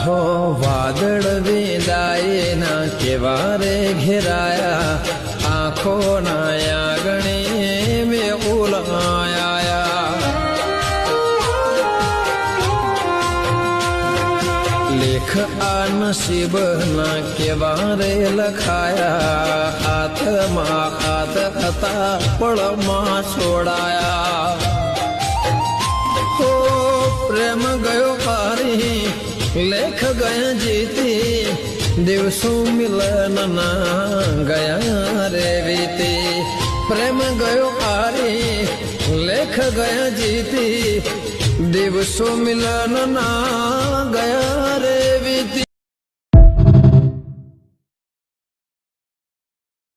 હો વાદળ વિદાય ના કેવા રે ઘેરાયા, આંખોના આંગણે મેં ઉલાયા. લેખ આ નસીબ ના કેવા રે લખાયા, હાથમાં હાથ હતા પળમાં છોડાયા. પ્રેમ ગયો પારી લેખ ગયા જીતી, દિવસો મિલનના ગયા રે વીતી. પ્રેમ ગયો પારી લેખ ગયા જીતી, દિવસો મિલનના ગયા